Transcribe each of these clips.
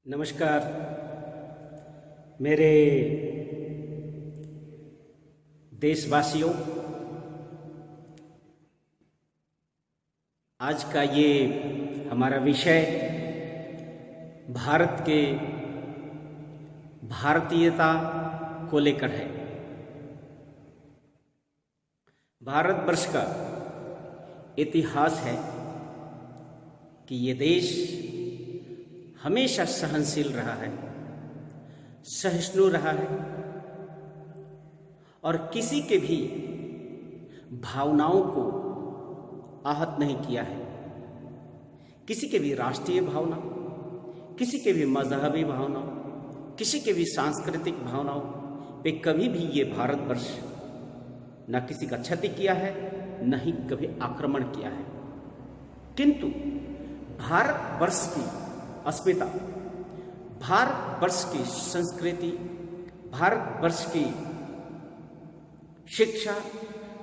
नमस्कार मेरे देशवासियों। आज का ये हमारा विषय भारत के भारतीयता को लेकर है। भारतवर्ष का इतिहास है कि ये देश हमेशा सहनशील रहा है, सहिष्णु रहा है और किसी के भी भावनाओं को आहत नहीं किया है। किसी के भी राष्ट्रीय भावना, किसी के भी मजहबी भावना, किसी के भी सांस्कृतिक भावनाओं पे कभी भी ये भारतवर्ष न किसी का क्षति किया है, न ही कभी आक्रमण किया है। किंतु भारतवर्ष की अस्मिता, भारतवर्ष की संस्कृति, भारतवर्ष की शिक्षा,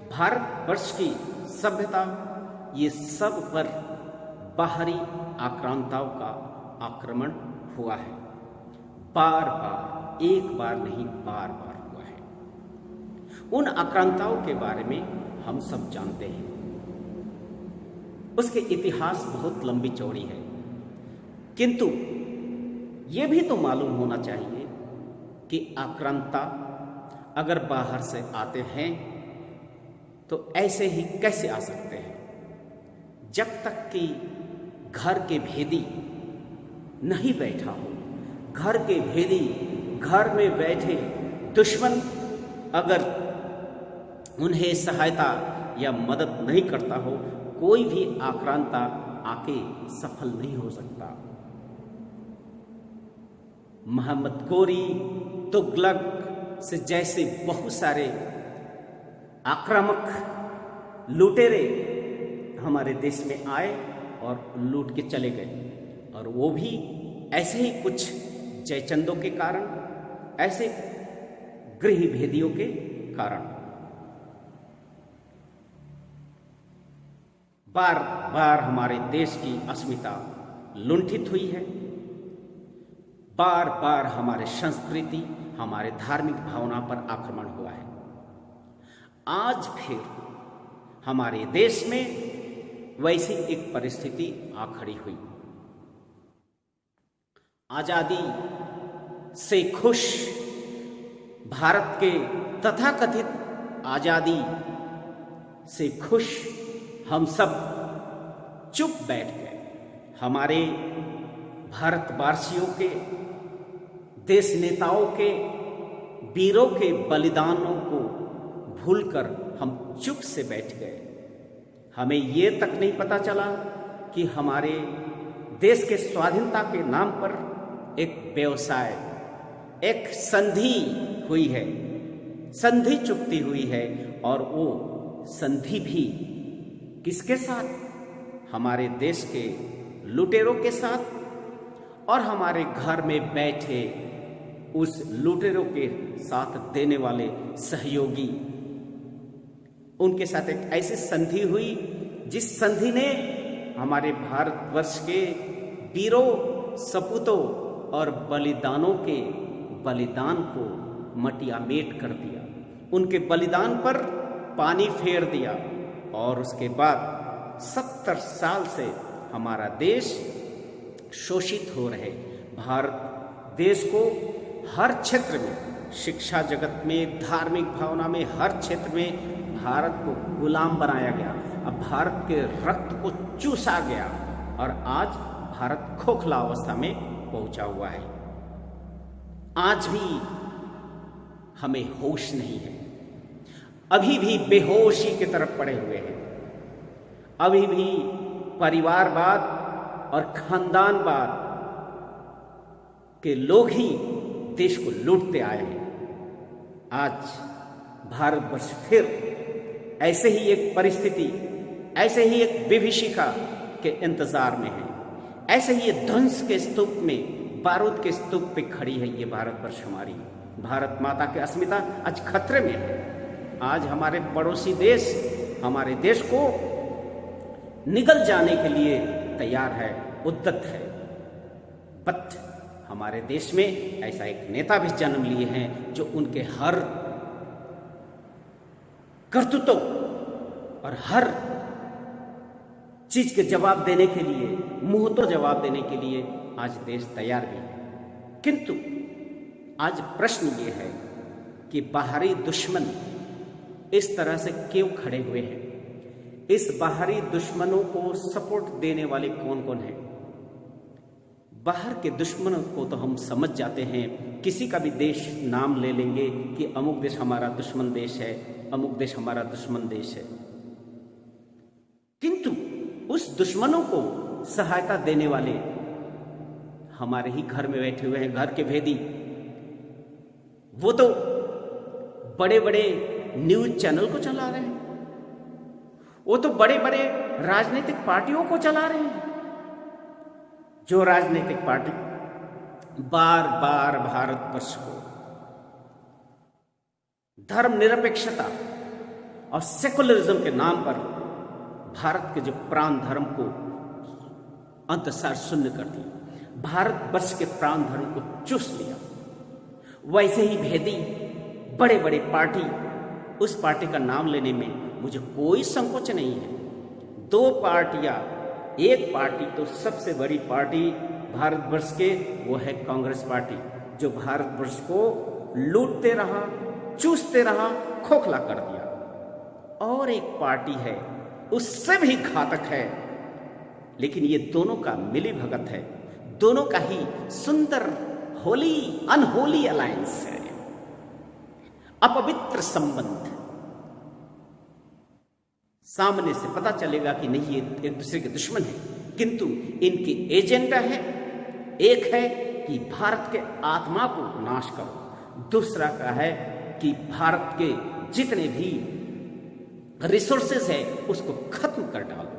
भारतवर्ष की सभ्यता, ये सब पर बाहरी आक्रांताओं का आक्रमण हुआ है। बार बार, एक बार नहीं बार बार हुआ है। उन आक्रांताओं के बारे में हम सब जानते हैं। उसके इतिहास बहुत लंबी चौड़ी है, किंतु यह भी तो मालूम होना चाहिए कि आक्रांता अगर बाहर से आते हैं तो ऐसे ही कैसे आ सकते हैं, जब तक कि घर के भेदी नहीं बैठा हो। घर के भेदी, घर में बैठे दुश्मन अगर उन्हें सहायता या मदद नहीं करता हो, कोई भी आक्रांता आके सफल नहीं हो सकता। मोहम्मद गोरी, तुगलक से जैसे बहुत सारे आक्रामक लुटेरे हमारे देश में आए और लूट के चले गए, और वो भी ऐसे ही कुछ जयचंदों के कारण, ऐसे गृह भेदियों के कारण। बार बार हमारे देश की अस्मिता लुंठित हुई है। बार बार हमारे संस्कृति, हमारे धार्मिक भावना पर आक्रमण हुआ है। आज फिर हमारे देश में वैसी एक परिस्थिति आ खड़ी हुई। आजादी से खुश भारत के तथाकथित आजादी से खुश हम सब चुप बैठ गए। हमारे भारतवासियों के, देश नेताओं के, वीरों के बलिदानों को भूलकर हम चुप से बैठ गए। हमें ये तक नहीं पता चला कि हमारे देश के स्वाधीनता के नाम पर एक व्यवसाय, एक संधि हुई है, संधि चुकती हुई है, और वो संधि भी किसके साथ? हमारे देश के लुटेरों के साथ और हमारे घर में बैठे उस लुटेरों के साथ देने वाले सहयोगी। उनके साथ एक ऐसी संधि हुई जिस संधि ने हमारे भारतवर्ष के वीरों, सपूतों और बलिदानों के बलिदान को मटियामेट कर दिया। उनके बलिदान पर पानी फेर दिया, और उसके बाद 70 साल से हमारा देश शोषित हो रहे। भारत देश को हर क्षेत्र में, शिक्षा जगत में, धार्मिक भावना में, हर क्षेत्र में भारत को गुलाम बनाया गया। अब भारत के रक्त को चूसा गया और आज भारत खोखला अवस्था में पहुंचा हुआ है। आज भी हमें होश नहीं है, अभी भी बेहोशी की तरफ पड़े हुए हैं। अभी भी परिवारवाद और खानदानवाद के लोग ही देश को लूटते आए हैं। आज भारतवर्ष फिर ऐसे ही एक परिस्थिति, ऐसे ही एक विभीषिका के इंतजार में है। ऐसे ही ये ध्वंस के स्तूप में, बारूद के स्तूप पे खड़ी है ये भारतवर्ष। हमारी भारत माता की अस्मिता आज खतरे में है। आज हमारे पड़ोसी देश हमारे देश को निगल जाने के लिए तैयार है, उद्यत है। बट हमारे देश में ऐसा एक नेता भी जन्म लिए हैं जो उनके हर करतूतों और हर चीज के जवाब देने के लिए, मुंह तो जवाब देने के लिए आज देश तैयार भी है। किंतु आज प्रश्न ये है कि बाहरी दुश्मन इस तरह से क्यों खड़े हुए हैं? इस बाहरी दुश्मनों को सपोर्ट देने वाले कौन कौन हैं? बाहर के दुश्मनों को तो हम समझ जाते हैं, किसी का भी देश नाम ले लेंगे कि अमुक देश हमारा दुश्मन देश है, अमुक देश हमारा दुश्मन देश है। किंतु उस दुश्मनों को सहायता देने वाले हमारे ही घर में बैठे हुए हैं, घर के भेदी। वो तो बड़े बड़े न्यूज चैनल को चला रहे हैं, वो तो बड़े बड़े राजनीतिक पार्टियों को चला रहे हैं। जो राजनीतिक पार्टी बार बार भारतवर्ष को धर्मनिरपेक्षता और सेकुलरिज्म के नाम पर भारत के जो प्राण धर्म को अंतसार शून्य कर दिया, भारतवर्ष के प्राण धर्म को चूस लिया, वैसे ही भेदी बड़े बड़े पार्टी, उस पार्टी का नाम लेने में मुझे कोई संकोच नहीं है। दो पार्टियां, एक पार्टी तो सबसे बड़ी पार्टी भारतवर्ष के, वो है कांग्रेस पार्टी, जो भारतवर्ष को लूटते रहा, चूसते रहा, खोखला कर दिया। और एक पार्टी है उससे भी घातक है, लेकिन ये दोनों का मिली भगत है, दोनों का ही सुंदर होली अनहोली अलायंस है, अपवित्र संबंध। सामने से पता चलेगा कि नहीं ये एक दूसरे के दुश्मन है, किंतु इनकी एजेंडा है, एक है कि भारत के आत्मा को नाश करो, दूसरा का है कि भारत के जितने भी रिसोर्सेस है उसको खत्म कर डालो।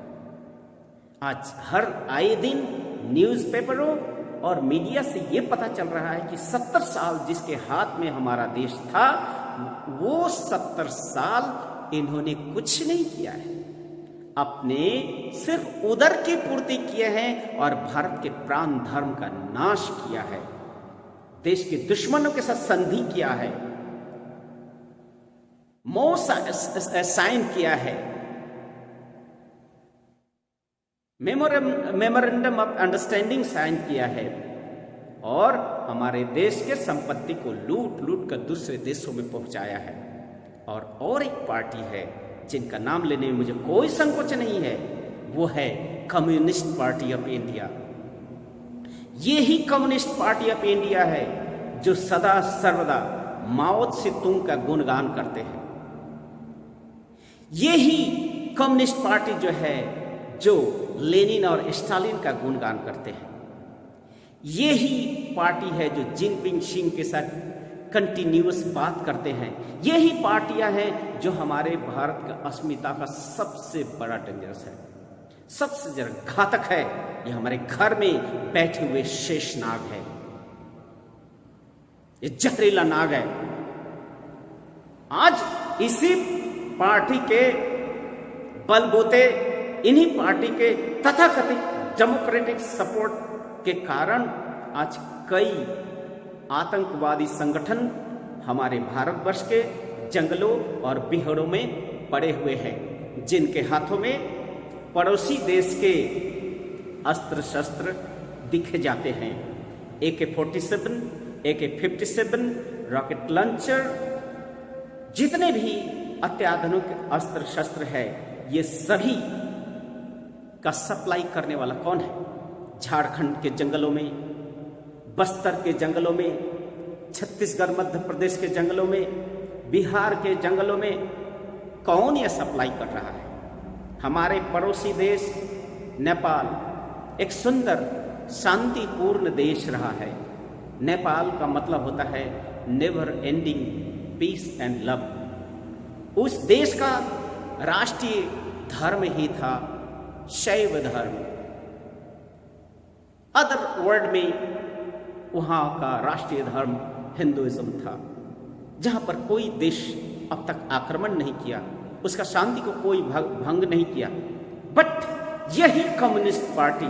आज हर आए दिन न्यूज़पेपरों और मीडिया से ये पता चल रहा है कि 70 साल जिसके हाथ में हमारा देश था, वो 70 साल इन्होंने कुछ नहीं किया है, अपने सिर्फ उदर की पूर्ति किए हैं और भारत के प्राण धर्म का नाश किया है, देश के दुश्मनों के साथ संधि किया है, साइन किया है, मेमोरेंडम ऑफ अंडरस्टैंडिंग साइन किया है, और हमारे देश के संपत्ति को लूट लूट कर दूसरे देशों में पहुंचाया है। और एक पार्टी है जिनका नाम लेने में मुझे कोई संकोच नहीं है, वो है कम्युनिस्ट पार्टी ऑफ इंडिया। ये ही कम्युनिस्ट पार्टी ऑफ इंडिया है जो सदा सर्वदा माओ त्से-तुंग का गुणगान करते हैं। ये ही कम्युनिस्ट पार्टी जो है जो लेनिन और स्टालिन का गुणगान करते हैं। ये ही पार्टी है जो जिनपिंग सिंह के साथ कंटिन्यूअस बात करते हैं। ये ही पार्टियां हैं जो हमारे भारत का अस्मिता का सबसे बड़ा डेंजरस है, सबसे ज्यादा घातक है। ये हमारे घर में बैठे हुए शेष नाग है, ये जहरीला नाग है। आज इसी पार्टी के बलबूते, इन्हीं पार्टी के तथाकथित डेमोक्रेटिक सपोर्ट के कारण आज कई आतंकवादी संगठन हमारे भारतवर्ष के जंगलों और बिहड़ों में पड़े हुए हैं, जिनके हाथों में पड़ोसी देश के अस्त्र शस्त्र दिखे जाते हैं। AK-47, AK-57, रॉकेट लॉन्चर, जितने भी अत्याधुनिक अस्त्र शस्त्र है, ये सभी का सप्लाई करने वाला कौन है? झारखंड के जंगलों में, बस्तर के जंगलों में, छत्तीसगढ़ मध्य प्रदेश के जंगलों में, बिहार के जंगलों में कौन यह सप्लाई कर रहा है? हमारे पड़ोसी देश नेपाल एक सुंदर शांतिपूर्ण देश रहा है। नेपाल का मतलब होता है never ending peace and love. उस देश का राष्ट्रीय धर्म ही था शैव धर्म। अदर वर्ल्ड में वहां का राष्ट्रीय धर्म हिंदुइज्म था, जहां पर कोई देश अब तक आक्रमण नहीं किया, उसका शांति को कोई भंग नहीं किया। बट यही कम्युनिस्ट पार्टी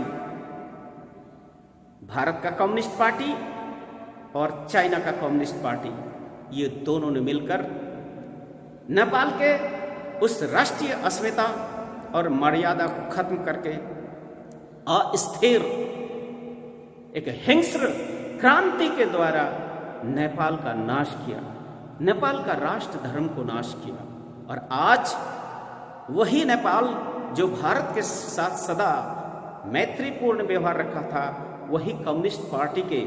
भारत का कम्युनिस्ट पार्टी और चाइना का कम्युनिस्ट पार्टी, ये दोनों ने मिलकर नेपाल के उस राष्ट्रीय अस्मिता और मर्यादा को खत्म करके अस्थिर एक हिंस्र क्रांति के द्वारा नेपाल का नाश किया, नेपाल का राष्ट्र धर्म को नाश किया। और आज वही नेपाल जो भारत के साथ सदा मैत्रीपूर्ण व्यवहार रखा था, वही कम्युनिस्ट पार्टी के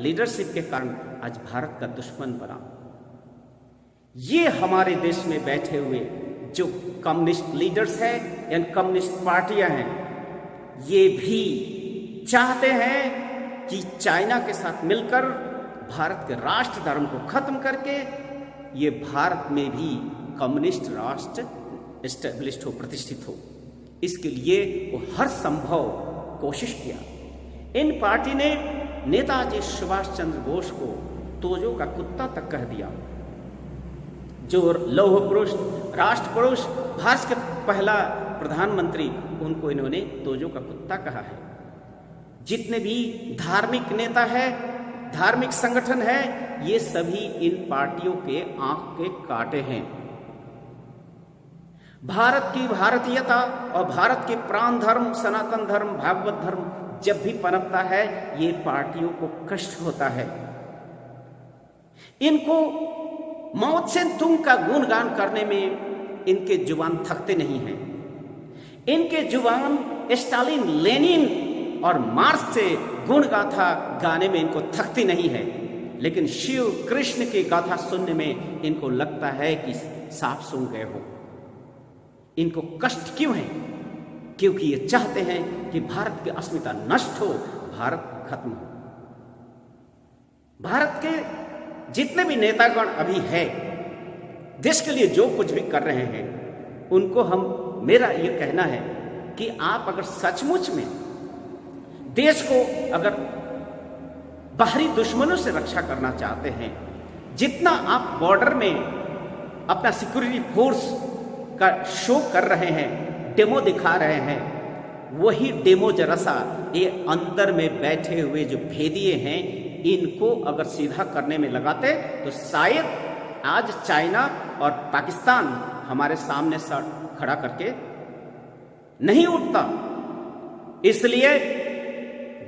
लीडरशिप के कारण आज भारत का दुश्मन बना। ये हमारे देश में बैठे हुए जो कम्युनिस्ट लीडर्स हैं या कम्युनिस्ट पार्टियां हैं, ये भी चाहते हैं कि चाइना के साथ मिलकर भारत के राष्ट्र धर्म को खत्म करके ये भारत में भी कम्युनिस्ट राष्ट्र एस्टेब्लिश्ड हो, प्रतिष्ठित हो। इसके लिए वो हर संभव कोशिश किया। इन पार्टी ने नेताजी सुभाष चंद्र बोस को तोजो का कुत्ता तक कह दिया। जो लौह पुरुष, राष्ट्र पुरुष, भारत के पहला प्रधानमंत्री, उनको इन्होंने तोजो का कुत्ता कहा है। जितने भी धार्मिक नेता है, धार्मिक संगठन है, ये सभी इन पार्टियों के आंख के काटे हैं। भारत की भारतीयता और भारत के प्राण धर्म, सनातन धर्म, भागवत धर्म जब भी पनपता है, ये पार्टियों को कष्ट होता है। इनको माओ त्से तुंग का गुणगान करने में इनके जुबान थकते नहीं हैं। इनके जुबान स्टालिन, लेनिन और मार्क्स से गुण गाथा गाने में इनको थकती नहीं है। लेकिन शिव कृष्ण की गाथा सुनने में इनको लगता है कि सांप सूंघ गए हो। इनको कष्ट क्यों है? क्योंकि ये चाहते हैं कि भारत की अस्मिता नष्ट हो, भारत खत्म हो। भारत के जितने भी नेतागण अभी है, देश के लिए जो कुछ भी कर रहे हैं, उनको मेरा ये कहना है कि आप अगर सचमुच में देश को अगर बाहरी दुश्मनों से रक्षा करना चाहते हैं, जितना आप बॉर्डर में अपना सिक्योरिटी फोर्स का शो कर रहे हैं, डेमो दिखा रहे हैं, वही डेमो जरा सा ये अंदर में बैठे हुए जो भेदिए हैं, इनको अगर सीधा करने में लगाते तो शायद आज चाइना और पाकिस्तान हमारे सामने सर खड़ा करके नहीं उठता। इसलिए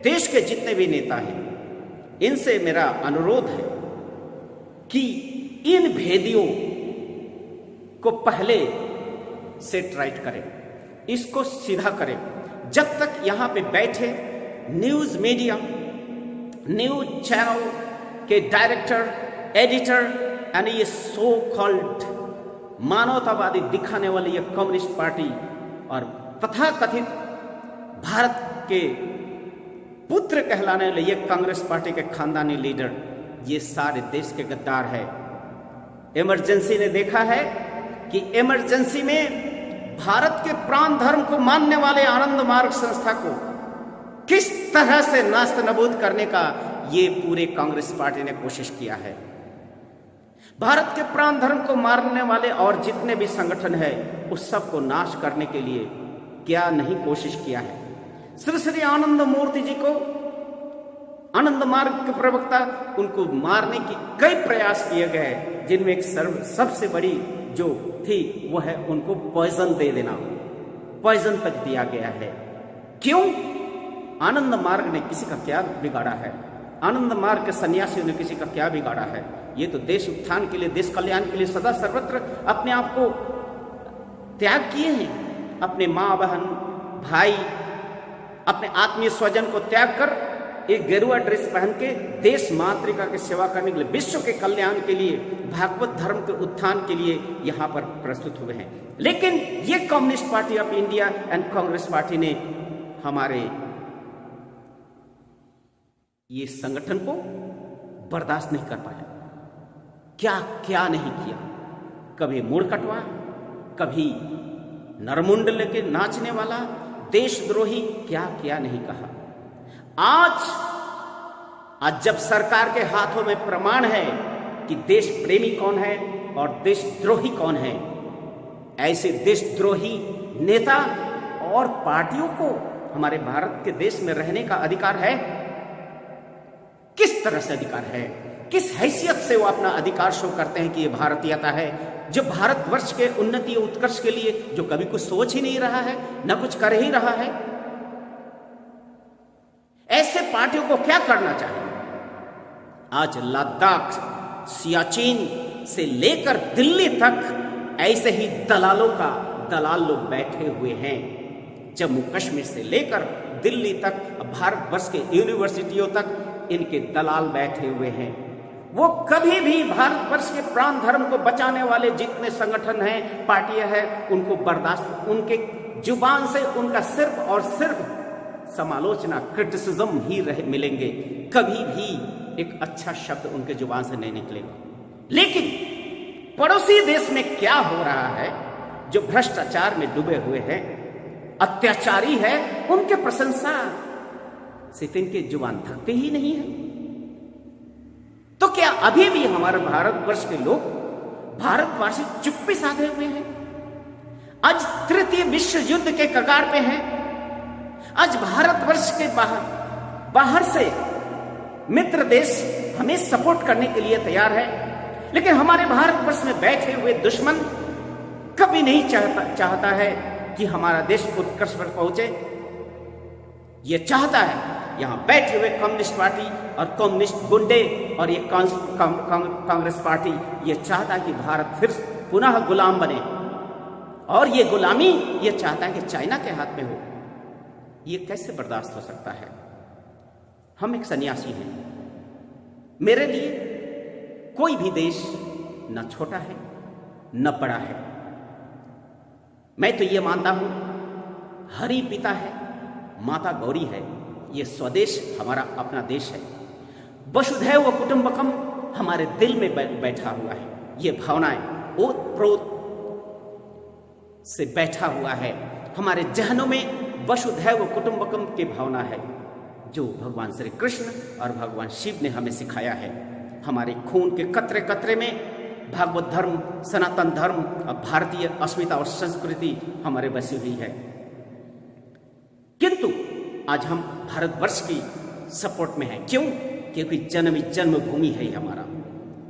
देश के जितने भी नेता हैं, इनसे मेरा अनुरोध है कि इन भेदियों को पहले सेट राइट करें, इसको सीधा करें। जब तक यहां पे बैठे न्यूज मीडिया, न्यूज चैनल के डायरेक्टर, एडिटर यानी ये सो कॉल्ड मानवतावादी दिखाने वाली ये कम्युनिस्ट पार्टी और तथाकथित भारत के पुत्र कहलाने वाले ये कांग्रेस पार्टी के खानदानी लीडर, ये सारे देश के गद्दार है। इमरजेंसी ने देखा है कि इमरजेंसी में भारत के प्राण धर्म को मानने वाले आनंद मार्ग संस्था को किस तरह से नास्त नबूद करने का ये पूरे कांग्रेस पार्टी ने कोशिश किया है। भारत के प्राण धर्म को मारने वाले और जितने भी संगठन है, उस सब को नाश करने के लिए क्या नहीं कोशिश किया है। श्री श्री आनंद मूर्ति जी को, आनंद मार्ग के प्रवक्ता, उनको मारने की कई प्रयास किए गए, जिनमें एक सबसे बड़ी जो थी वो है उनको पॉइजन दे देना। पॉइजन तक दिया गया है। क्यों? आनंद मार्ग ने किसी का क्या बिगाड़ा है? आनंद मार्ग के सन्यासियों ने किसी का क्या बिगाड़ा है? ये तो देश उत्थान के लिए, देश कल्याण के लिए सदा सर्वत्र अपने आप को त्याग किए हैं। अपने माँ बहन भाई, अपने आत्मीय स्वजन को त्याग कर एक गेरुआ ड्रेस पहन के देश मातृका की सेवा करने के लिए, विश्व के कल्याण के लिए, भागवत धर्म के उत्थान के लिए यहाँ पर प्रस्तुत हुए हैं। लेकिन ये communist party of India and Congress party ने हमारे ये संगठन को बर्दाश्त नहीं कर पाया। क्या क्या नहीं किया। कभी मुड़ कटवा, कभी नरमुंड लेके नाचने वाला, देशद्रोही, क्या क्या नहीं कहा। आज जब सरकार के हाथों में प्रमाण है कि देश प्रेमी कौन है और देशद्रोही कौन है, ऐसे देशद्रोही नेता और पार्टियों को हमारे भारत के देश में रहने का अधिकार है? किस तरह से अधिकार है, किस हैसियत से वो अपना अधिकार शो करते हैं कि ये भारतीयता है, जो भारतवर्ष के उन्नति और उत्कर्ष के लिए जो कभी कुछ सोच ही नहीं रहा है, न कुछ कर ही रहा है। ऐसे पार्टियों को क्या करना चाहिए? आज लद्दाख, सियाचिन से लेकर दिल्ली तक ऐसे ही दलाल लोग बैठे हुए हैं। जम्मू कश्मीर से लेकर दिल्ली तक, भारतवर्ष के यूनिवर्सिटियों तक इनके दलाल बैठे हुए हैं। वो कभी भी भारतवर्ष के प्राण धर्म को बचाने वाले जितने संगठन हैं, पार्टियां हैं, उनको बर्दाश्त, उनके जुबान से उनका सिर्फ और सिर्फ समालोचना, क्रिटिसिज्म ही मिलेंगे। कभी भी एक अच्छा शब्द उनके जुबान से नहीं निकलेगा। लेकिन पड़ोसी देश में क्या हो रहा है, जो भ्रष्टाचार में डूबे हुए हैं, अत्याचारी है, उनके प्रशंसा से इनके जुबान थकते ही नहीं है। तो क्या अभी भी हमारे भारतवर्ष के लोग, भारतवासी चुप्पी साधे हुए हैं? आज तृतीय विश्व युद्ध के कगार पे हैं। आज भारतवर्ष के बाहर से मित्र देश हमें सपोर्ट करने के लिए तैयार है, लेकिन हमारे भारतवर्ष में बैठे हुए दुश्मन कभी नहीं चाहता है कि हमारा देश उत्कर्ष पर पहुंचे। यह चाहता है यहां बैठे हुए कम्युनिस्ट पार्टी और कम्युनिस्ट गुंडे और ये कांग्रेस पार्टी, ये चाहता है कि भारत फिर पुनः गुलाम बने, और ये गुलामी ये चाहता है कि चाइना के हाथ में हो। ये कैसे बर्दाश्त हो सकता है? हम एक सन्यासी हैं। मेरे लिए कोई भी देश न छोटा है न बड़ा है। मैं तो ये मानता हूं, हरि पिता है, माता गौरी है। ये स्वदेश हमारा अपना देश है। वसुधैव कुटुंबकम हमारे दिल में बैठा हुआ है। ये भावनाएं ओत प्रोत से बैठा हुआ है। हमारे जहनों में वसुधैव कुटुंबकम की भावना है, जो भगवान श्री कृष्ण और भगवान शिव ने हमें सिखाया है। हमारे खून के कतरे कतरे में भागवत धर्म, सनातन धर्म और भारतीय अस्मिता और संस्कृति हमारे बसी हुई है। किंतु आज हम भारतवर्ष की सपोर्ट में हैं। क्यों? क्योंकि जन्मभूमि है हमारा।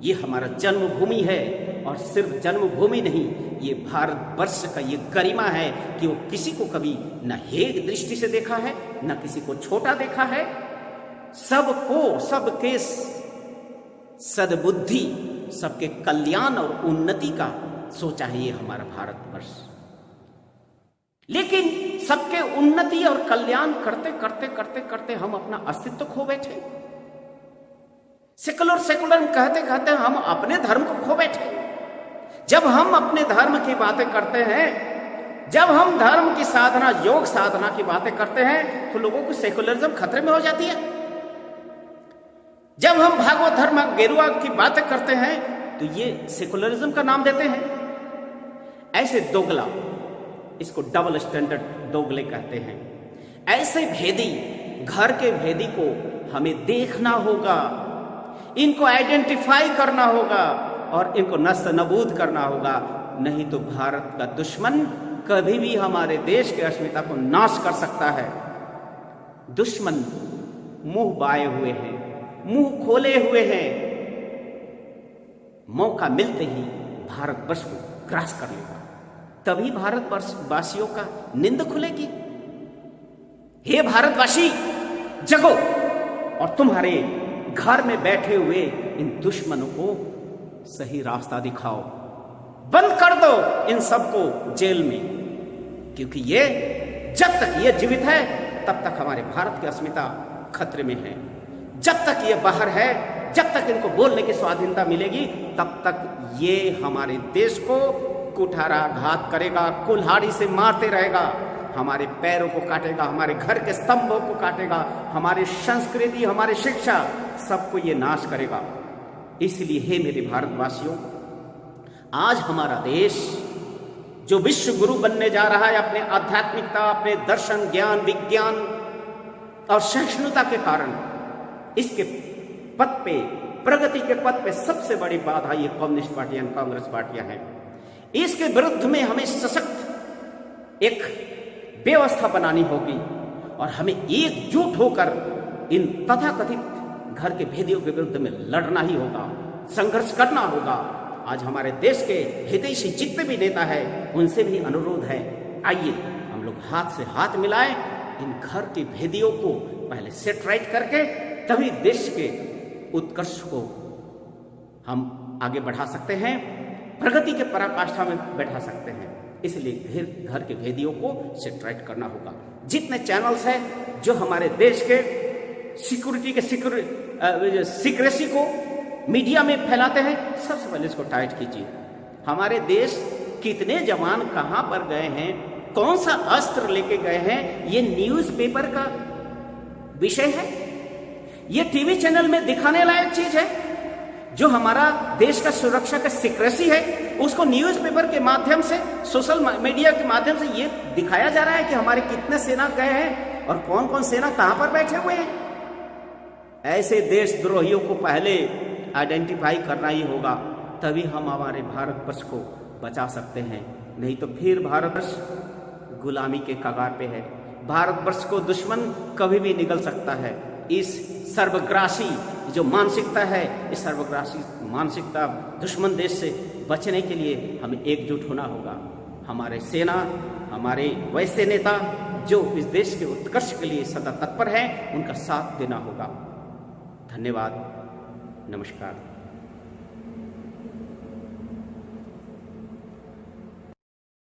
ये हमारा जन्मभूमि है, और सिर्फ जन्मभूमि नहीं, ये भारतवर्ष का ये गरिमा है कि वो किसी को कभी न हेय दृष्टि से देखा है, न किसी को छोटा देखा है। सबको, सबके सद्बुद्धि, सबके कल्याण और उन्नति का सोचा है ये हमारा भारतवर्ष। लेकिन सबके उन्नति और कल्याण करते करते करते करते हम अपना अस्तित्व खो बैठे। सेकुलर कहते कहते हम अपने धर्म को खो बैठे। जब हम अपने धर्म की बातें करते हैं, जब हम धर्म की साधना, योग साधना की बातें करते हैं, तो लोगों को सेकुलरिज्म खतरे में हो जाती है। जब हम भागवत धर्म, गेरुआ की बातें करते हैं, तो ये सेकुलरिज्म का नाम देते हैं। ऐसे दोगला, इसको डबल स्टैंडर्ड दोगले कहते हैं। ऐसे भेदी, घर के भेदी को हमें देखना होगा, इनको आइडेंटिफाई करना होगा और इनको नष्ट नबूद करना होगा। नहीं तो भारत का दुश्मन कभी भी हमारे देश की अस्मिता को नाश कर सकता है। दुश्मन मुंह बाए हुए हैं, मुंह खोले हुए हैं। मौका मिलते ही भारतवर्ष को ग्रास कर लेगा, तभी भारतवर्ष वासियों का नींद खुलेगी। हे भारतवासी, जगो और तुम्हारे घर में बैठे हुए इन दुश्मनों को सही रास्ता दिखाओ। बंद कर दो इन सबको जेल में, क्योंकि ये जब तक ये जीवित है तब तक हमारे भारत की अस्मिता खतरे में है। जब तक ये बाहर है, जब तक इनको बोलने की स्वाधीनता मिलेगी, तब तक ये हमारे देश को कुठाराघात करेगा, कुल्हाड़ी से मारते रहेगा, हमारे पैरों को काटेगा, हमारे घर के स्तंभों को काटेगा, हमारी संस्कृति, हमारी शिक्षा, सबको ये नाश करेगा। इसलिए हे मेरे भारतवासियों, आज हमारा देश जो विश्व गुरु बनने जा रहा है, अपने आध्यात्मिकता, अपने दर्शन, ज्ञान, विज्ञान और सहिष्णुता के कारण, इसके पथ पे, प्रगति के पथ पे सबसे बड़ी बाधा ये कम्युनिस्ट पार्टियां, कांग्रेस पार्टियां हैं। इसके विरुद्ध में हमें सशक्त एक व्यवस्था बनानी होगी और हमें एकजुट होकर इन तथाकथित घर के भेदियों के विरुद्ध में लड़ना ही होगा, संघर्ष करना होगा। आज हमारे देश के हितैषी जितने भी नेता हैं उनसे भी अनुरोध है, आइए हम लोग हाथ से हाथ मिलाएं, इन घर के भेदियों को पहले सेट राइट करके तभी देश के उत्कर्ष को हम आगे बढ़ा सकते हैं, प्रगति के पराकाष्ठा में बैठा सकते हैं। इसलिए घर के भेदियों को सेट राइट करना होगा। जितने चैनल्स हैं जो हमारे देश के सिक्योरिटी के सीक्रेसी को मीडिया में फैलाते हैं, सबसे पहले इसको टाइट कीजिए। हमारे देश कितने जवान कहां पर गए हैं, कौन सा अस्त्र लेके गए हैं, ये न्यूज़पेपर का विषय है, ये टीवी चैनल में दिखाने लायक चीज है। जो हमारा देश का सुरक्षा का सीक्रेसी है उसको न्यूज़पेपर के माध्यम से, सोशल मीडिया के माध्यम से ये दिखाया जा रहा है कि हमारे कितने सेना गए हैं और कौन कौन सेना कहां पर बैठे हुए हैं। ऐसे देशद्रोहियों को पहले आइडेंटिफाई करना ही होगा, तभी हम हमारे भारतवर्ष को बचा सकते हैं। नहीं तो फिर भारतवर्ष गुलामी के कगार पे है। भारतवर्ष को दुश्मन कभी भी निगल सकता है। इस सर्वग्रासी जो मानसिकता है, इस सर्वग्रासी मानसिकता दुश्मन देश से बचने के लिए हमें एकजुट होना होगा। हमारे सेना, हमारे वैसे नेता जो इस देश के उत्कर्ष के लिए सदा तत्पर हैं, उनका साथ देना होगा। धन्यवाद, नमस्कार।